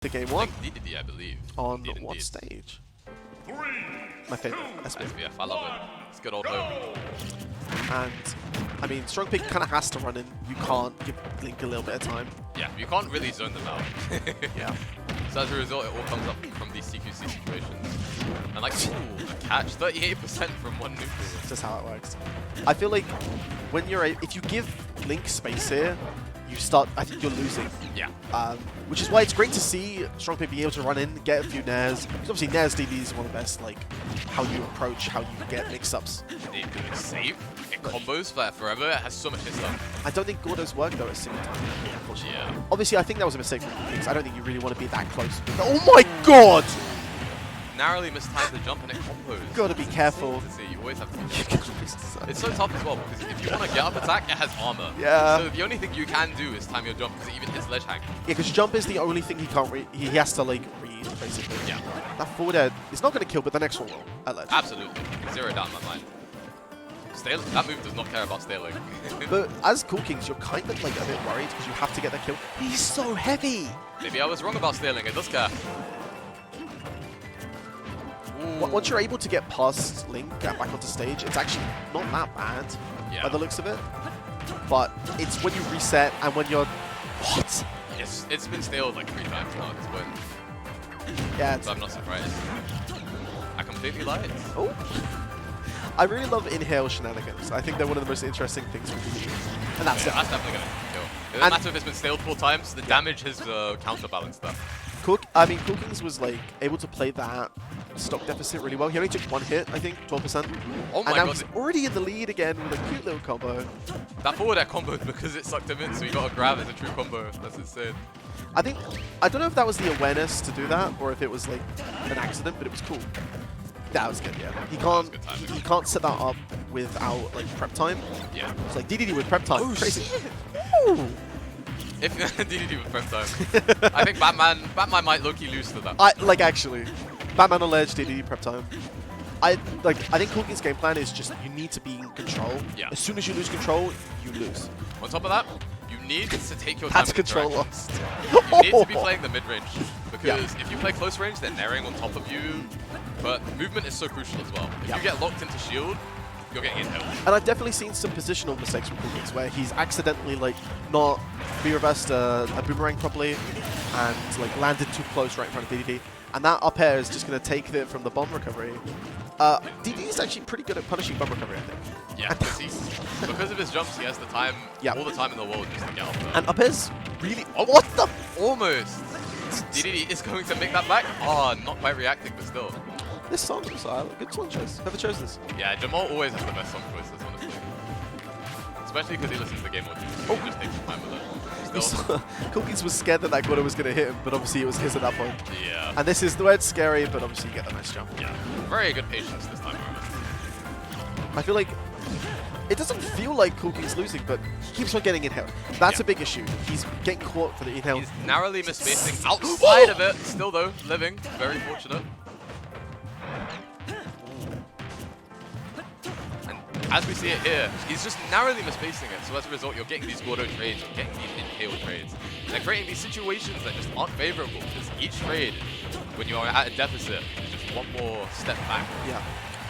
to game one. DDD, I believe. On what stage? My favorite, SBF, I love it. It's good old home. And, I mean, Strongpig kind of has to run in. You can't give Link a little bit of time. Yeah, you can't really zone them out. Yeah. So as a result, it all comes up from these CQC situations. And like, ooh, a catch, 38% from one neutral. That's just how it works. I feel like when you're if you give Link space here, you start, I think you're losing. Yeah. Which is why it's great to see Strongpig be able to run in, get a few nairs. Because obviously nairs DD is one of the best, like, how you approach, how you get mix-ups. It can save, it combos for forever, it has so much hit stuff. I don't think Gordo's work though at the same time. Yeah. Obviously, I think that was a mistake from Coolkingz. I don't think you really want to be that close. Oh my god! Narrowly mistimed the jump and it combos. You gotta be careful. You always have to be careful. It's so tough as well, because if you want to get up attack, it has armor. Yeah. So the only thing you can do is time your jump, because it even hits ledge hang. Yeah, because jump is the only thing he can't read. He has to, like, read, basically. Yeah. That forward air is not going to kill, but the next one will. At ledge. Absolutely. Zero doubt in my mind. That move does not care about staling. But as Coolkingz, you're kind of, like, a bit worried, because you have to get that kill. He's so heavy! Maybe I was wrong about staling, it does care. Once you're able to get past Link and back onto stage, it's actually not that bad by the looks of it. But it's when you reset and when you're... What? It's been staled like 3 times now at this point. Yeah. So I'm not surprised. I completely lied. Oh. I really love inhale shenanigans. I think they're one of the most interesting things we can do. And that's it. That's definitely going to kill. It doesn't matter if it's been staled 4 times, the damage has counterbalanced that. Coolkingz was like able to play that stock deficit really well. He only took 1 hit, I think, 12%. Oh my and now god. he's already in the lead again with a cute little combo. That forward air comboed because it sucked him in, so you got to grab as a true combo. That's insane. I don't know if that was the awareness to do that or if it was like an accident, but it was cool. That was good, yeah. He can't set that up without like prep time. Yeah. It's like DDD with prep time. Oh, crazy. Shit. Ooh. If DDD with prep time. I think Batman might low-key lose to that. Actually. Batman on ledge, DDD prep time. I think Coolkingz' game plan is just you need to be in control. Yeah. As soon as you lose control, you lose. On top of that, you need to take your time. That's control lost. You need to be playing the mid-range. Because if you play close range, they're naring on top of you. But movement is so crucial as well. If you get locked into shield, you're getting inhaled. And I've definitely seen some positional mistakes from Coolkingz where he's accidentally like not reversed a boomerang properly and like landed too close right in front of DDD. And that up air is just going to take it from the bomb recovery. DDD is actually pretty good at punishing bomb recovery, I think. Yeah, because of his jumps, he has the time, all the time in the world just to get up there. And up air's really... Oh, what the... Almost! DDD is going to make that back. Oh, not quite reacting, but still. This song is a good song choice. Whoever chose this. Yeah, Jamal always has the best song choices, honestly. Especially because he listens to the game audio. So he just takes his time with it. Coolkingz was scared that Gordo was going to hit him, but obviously it was his at that point. Yeah. And this is where it's scary, but obviously you get the nice jump. Yeah. Very good patience this time around. I feel like it doesn't feel like Coolkingz losing, but he keeps on getting inhaled. That's a big issue. He's getting caught for the inhale. He's narrowly misspacing outside of it. Still though, living. Very fortunate. As we see it here, he's just narrowly misspacing it, so as a result, you're getting these Gordo trades, you're getting these inhale trades. And they're creating these situations that just aren't favorable, because each trade, when you are at a deficit, is just one more step back. Yeah.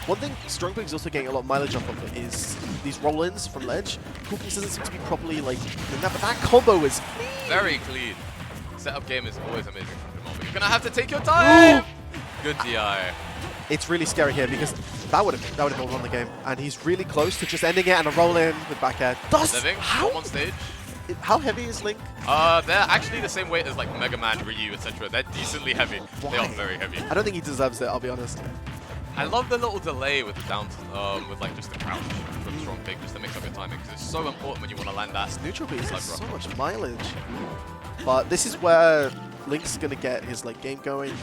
One thing Strongpig's also getting a lot of mileage off of is these roll-ins from ledge. Coolkingz doesn't seem to be properly, like, doing that, but that combo is clean. Very clean. Setup game is always amazing from Jamal, but you're going to have to take your time! Good DI. It's really scary here because that would have won the game, and he's really close to just ending it and a roll in with back air. Living, on stage. How heavy is Link? They're actually the same weight as like Mega Man, Ryu, etc. They're decently heavy. Why? They are very heavy. I don't think he deserves it. I'll be honest. I love the little delay with the down, with like just the crouch from Strongpig, just to mix up your timing, because it's so important when you want to land that. Neutral beat has so much mileage, but this is where Link's gonna get his like game going.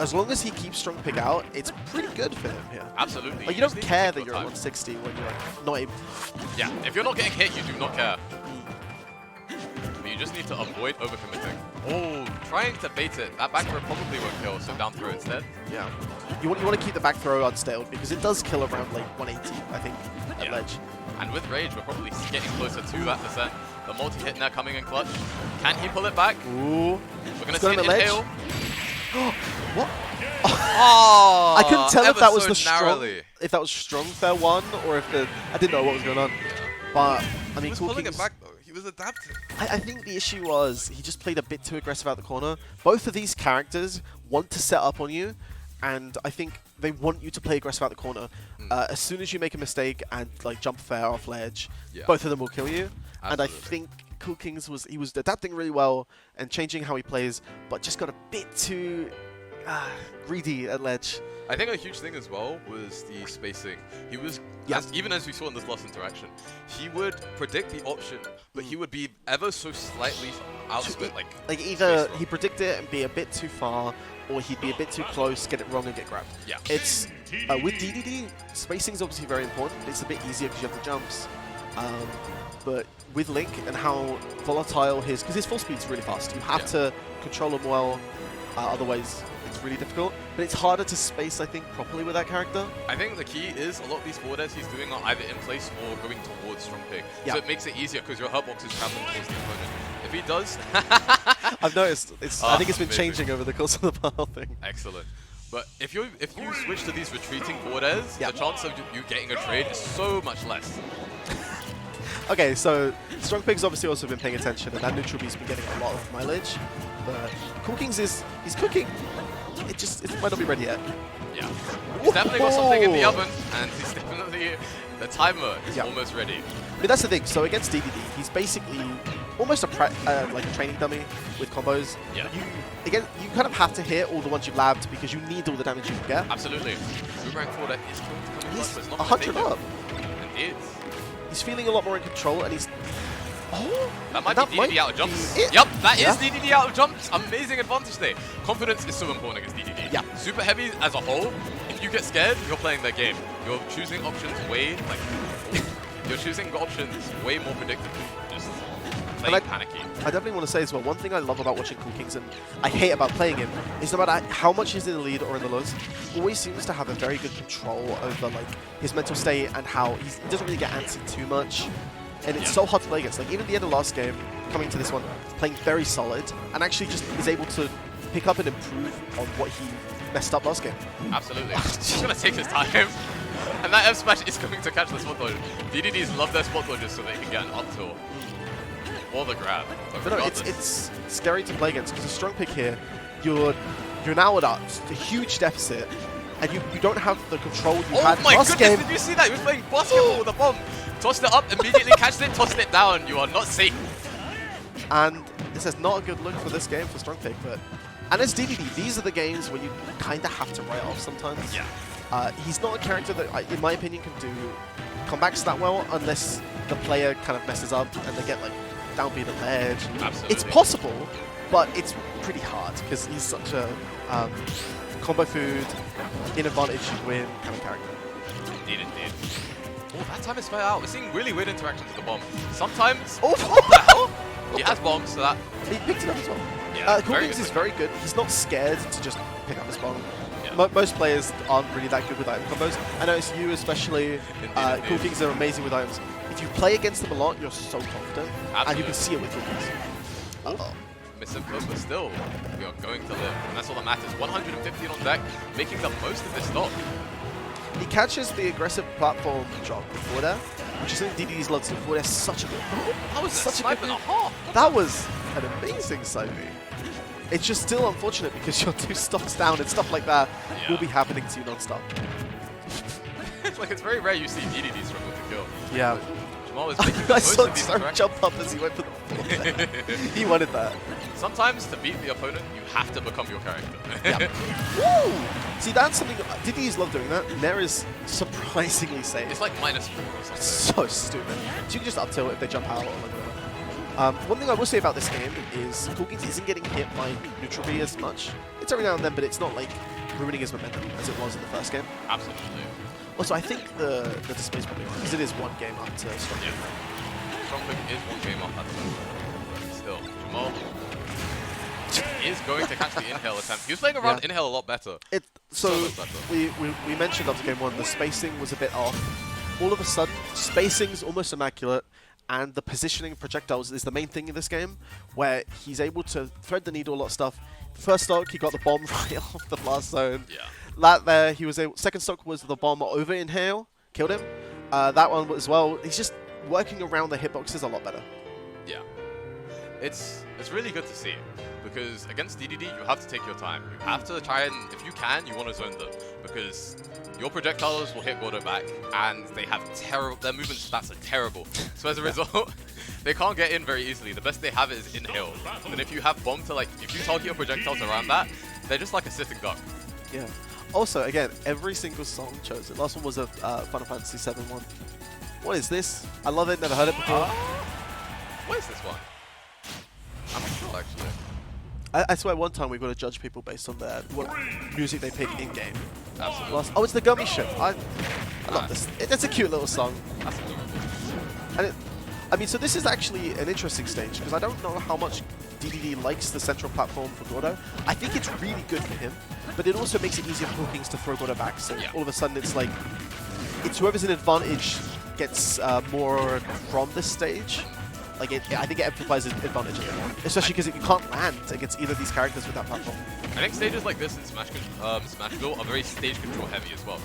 As long as he keeps Strongpig out, it's pretty good for him here. Absolutely. Like, you don't care that you're at 160 when you're like, not able. Yeah, if you're not getting hit, you do not care. But you just need to avoid overcommitting. Oh, trying to bait it. That back throw probably won't kill, so down throw instead. Yeah. You want to keep the back throw unstalled because it does kill around like 180, I think, at ledge. And with Rage, we're probably getting closer to that percent. The multi-hit now coming in clutch. Can he pull it back? Ooh. We're going to see an inhale. What? Oh, I couldn't tell if that was so the strong, narrowly. if that was strong fair one, or if the I didn't know what was going on. But I mean, He was pulling it back though. He was adapting. I think the issue was he just played a bit too aggressive out the corner. Both of these characters want to set up on you, and I think they want you to play aggressive out the corner. As soon as you make a mistake and like jump fair off ledge, both of them will kill you. Absolutely. And I think Coolkingz was adapting really well and changing how he plays, but just got a bit too greedy at ledge. I think a huge thing as well was the spacing. He was, even as we saw in this last interaction, he would predict the option, but he would be ever so slightly outspit. Like either he predict it and be a bit too far, or he'd be a bit too close, get it wrong and get grabbed. Yeah. It's with DDD, spacing is obviously very important. It's a bit easier because you have the jumps. But with Link and how volatile because his full speed is really fast. You have to control him well, otherwise it's really difficult. But it's harder to space, I think, properly with that character. I think the key is a lot of these forward airs he's doing are either in place or going towards Strongpig. So it makes it easier because your hurtbox is traveling towards the opponent. If he does... I've noticed. I think it's been changing over the course of the whole thing. Excellent. But if you switch to these retreating forward airs, the chance of you getting a trade is so much less. Okay, so Strongpig's obviously also been paying attention, and that neutral B's been getting a lot of mileage. But Coolkingz he's cooking. It might not be ready yet. Yeah, he's definitely got something in the oven, and he's definitely the timer is almost ready. I mean, that's the thing. So against DDD, he's basically almost a like a training dummy with combos. Yeah. You kind of have to hit all the ones you've labbed because you need all the damage you can get. Absolutely. Boomerang forward is going to come in clutch, but it's not 100 up. Indeed. He's feeling a lot more in control, and he's... Oh! That might be DDD out of jumps. Yep, that is DDD out of jumps. Amazing advantage there. Confidence is so important against DDD. Yeah. Super heavy as a whole, if you get scared, you're playing their game. You're choosing options way more predictable. Just playing panicky. I definitely want to say as well, one thing I love about watching Coolkingz and I hate about playing him is no matter how much he's in the lead or in the lows, he always seems to have a very good control over like his mental state and how he doesn't really get antsy too much. And it's so hard to play against. Like even at the end of last game, coming to this one, playing very solid and actually just is able to pick up and improve on what he messed up last game. Absolutely. He's going to take his time. And that F smash is going to catch the spot dodge. DDDs love their spot dodges so they can get an up tilt. Or the grab. But no, it's scary to play against because a Strongpig here, you're now at a huge deficit, and you don't have the control you had last game. Did you see that? He was playing basketball with a bomb. Tossed it up, immediately catched it, tossed it down. You are not safe. And this is not a good look for this game for Strongpig, but and as DDD, these are the games where you kind of have to write off sometimes. Yeah. He's not a character that, in my opinion, can do comebacks that well unless the player kind of messes up and they get like downbeat at ledge. Absolutely. It's possible, but it's pretty hard because he's such a combo food, in advantage you win kind of character. Indeed. Oh, that time is spelled out. We're seeing really weird interactions with the bomb. Sometimes... Oh, what the hell? He has bombs, so that... He picked it up as well. Yeah, Coolkingz is very good. He's not scared to just pick up his bomb. Yeah. Most players aren't really that good with item combos. I know it's you especially. Coolkingz are amazing with items. If you play against them a lot, you're so confident. Absolutely. And you can see it with Coolkingz. Uh-oh. Misimposed, but still, we are going to live. And that's all that matters. 115 on deck, making the most of this stock. He catches the aggressive platform drop before that, which is something DDD's loves to before. That's such a good... That was such a good and a half. That was an amazing side B. It's just still unfortunate because your 2 stocks down and stuff like that will be happening to you non-stop. It's very rare you see DDD struggle to kill. Yeah. Jamal is making the I most saw of these Sir jump up as he went for the full. He wanted that. Sometimes to beat the opponent, you have to become your character. Yeah. Woo! See, that's something... DDDs love doing that. Nair is surprisingly safe. It's like -4 or something. So stupid. So you can just up tilt if they jump out or like whatever. One thing I will say about this game is Coolkingz isn't getting hit by neutral B as much. It's every now and then, but it's not like ruining his momentum as it was in the first game. Absolutely. Also, I think the display's probably on because it is 1 game up to Strongpig. Yeah. Strongpig is 1 game off at the moment. But still, Jamal. is going to catch the inhale attempt. He was playing around inhale a lot better. So much better. we mentioned after game 1 the spacing was a bit off. All of a sudden, spacing's almost immaculate, and the positioning of projectiles is the main thing in this game, where he's able to thread the needle, a lot of stuff. First stock, he got the bomb right off the blast zone. Yeah. That there, he was able. Second stock was the bomb over inhale, killed him. That one as well. He's just working around the hitboxes a lot better. Yeah. It's really good to see, because against DDD you have to take your time. You have to try and, if you can, you want to zone them, because your projectiles will hit Gordo back, and they have their movement stats are terrible. So as a result, they can't get in very easily. The best they have is inhale. And if you have bomb to if you target your projectiles around that, they're just like a sitting duck. Yeah. Also, again, every single song chosen. Last one was a Final Fantasy VII one. What is this? I love it. Never heard it before. What is this one? I'm not sure actually. I swear, one time we've got to judge people based on what music they pick in game. Absolutely. Oh, it's the Gummy Ship. I love this. It's a cute little song. That's adorable. And I mean, so this is actually an interesting stage, because I don't know how much DDD likes the central platform for Gordo. I think it's really good for him, but it also makes it easier for Coolkingz to throw Gordo back. So all of a sudden, it's like it's whoever's in advantage gets more from this stage. Like I think it amplifies his advantage a bit more, especially because you can't land against either of these characters with that platform. I think stages like this in Smashville are very stage control heavy as well.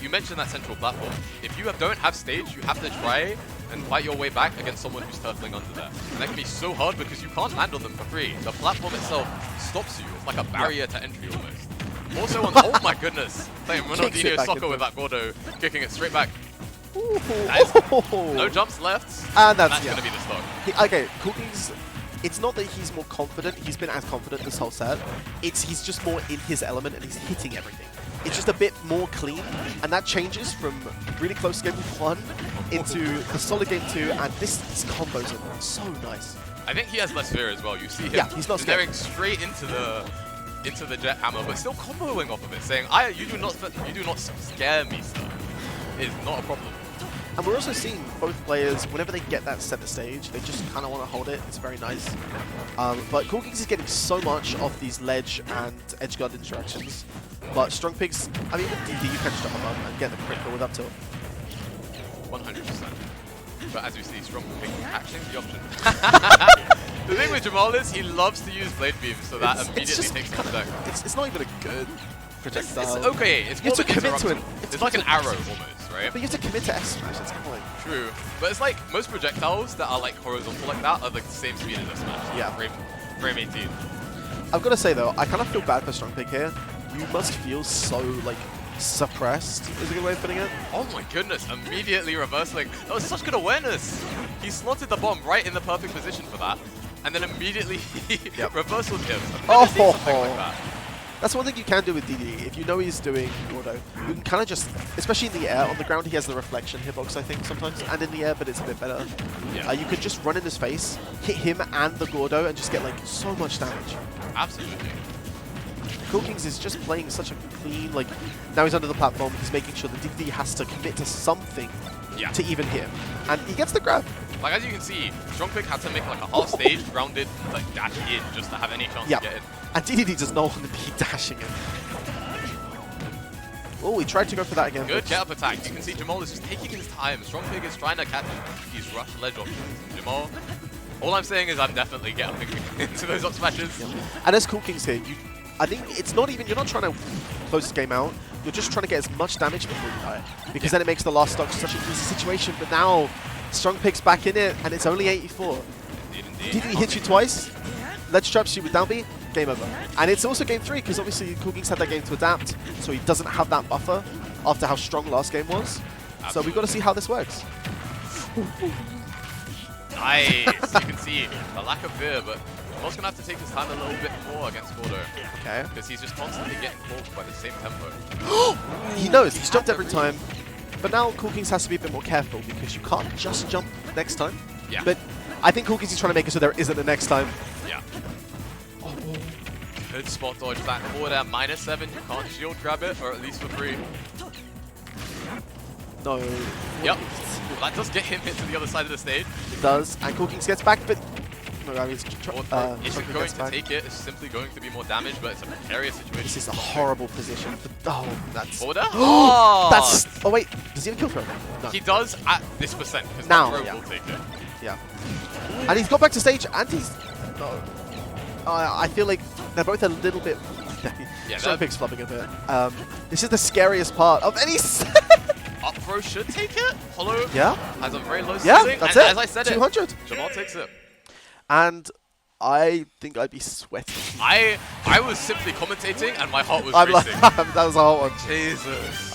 You mentioned that central platform. If you don't have stage, you have to try and fight your way back against someone who's turtling under there. And that can be so hard because you can't land on them for free. The platform itself stops you. It's like a barrier to entry almost. Also on, oh my goodness, playing Ronaldinho soccer with that Gordo, kicking it straight back. No jumps left, and that's going to be the stock. Okay, Coolkingz, it's not that he's more confident, he's been as confident this whole set, he's just more in his element and he's hitting everything. It's just a bit more clean, and that changes from really close game 1 into the solid game 2, and this combos are so nice. I think he has less fear as well. You see him he's not staring straight into the jet hammer, but still comboing off of it, saying, you do not scare me, sir. It is not a problem. And we're also seeing both players, whenever they get that center stage, they just kind of want to hold it. It's very nice. But Coolkingz is getting so much of these ledge and edge guard interactions. But Strongpig's, I mean, with DD, you can just jump above and get the critical with up tilt. 100%. But as we see, Strongpig catching the option. The thing with Jamal is he loves to use blade beams, so that immediately takes him back. It's not even a good projectile. It's okay. It's more you have to commit to it. It's like an arrow almost, right? But you have to commit to S smash. It's kind of like true. But it's like most projectiles that are like horizontal like that are like the same speed as a smash. Yeah. Frame 18. I've got to say though, I kind of feel bad for Strongpig here. You must feel so like suppressed. Is a good way of putting it. Oh my goodness! Immediately reversing. That was such good awareness. He slotted the bomb right in the perfect position for that, and then immediately reversaled him. I've never seen something like that. That's one thing you can do with DD. If you know he's doing Gordo, you can kind of just, especially in the air, on the ground he has the reflection hitbox I think sometimes, and in the air, but it's a bit better. Yeah. You could just run in his face, hit him and the Gordo, and just get like so much damage. Absolutely. Coolkingz is just playing such a clean, like, now he's under the platform, he's making sure that DD has to commit to something to even hit him. And he gets the grab. Like, as you can see, Strongpig had to make like a half stage grounded, like dash in just to have any chance to get in. And DDD does not want to be dashing in. Oh, he tried to go for that again. Good get-up attack. You can see Jamal is just taking his time. Strongpig is trying to catch these rush ledge options. Jamal, all I'm saying is I'm definitely getting into those up smashes. And as Coolkingz here, I think it's not even, you're not trying to close this game out. You're just trying to get as much damage before you die. Because then it makes the last stock such an easy situation. But now, Strongpig's back in it, and it's only 84. Indeed. DD hits you twice, ledge traps you with down B, game over. And it's also game 3, because obviously Coolkingz had that game to adapt, so he doesn't have that buffer after how strong last game was. Absolutely. So we've got to see how this works. Nice! You can see the lack of fear, but Jamal's going to have to take his time a little bit more against Gordo. Okay. Because he's just constantly getting caught by the same tempo. He knows, he's jumped every time. But now Coolkingz has to be a bit more careful, because you can't just jump next time. Yeah. But I think Coolkingz is trying to make it so there isn't a next time. Yeah. Good spot dodge back forward at -7. You can't shield grab it, or at least for free. No. Yep. That does get him hit to the other side of the stage. It does, and Coolkingz gets back, but No, I mean, Isn't Strongpig going gets to back. take it. It's simply going to be more damage, but it's a precarious situation. This is a horrible position. Oh, that's... Forwarder? That's... Oh, wait. Does he have a kill throw? No. He does at this percent, because Now, Throw yeah. will take it. Yeah. And he's got back to stage, and he's... No. I feel like they're both a little bit... Yeah, Strongpig's flopping a bit. This is the scariest part of any... Up throw should take it. Hollow Yeah? has a very low Yeah, ceiling. that's And it. as I said 200. Jamal takes it. And I think I'd be sweating. I was simply commentating, and my heart was I'm like, racing. that was a hot one. Jesus.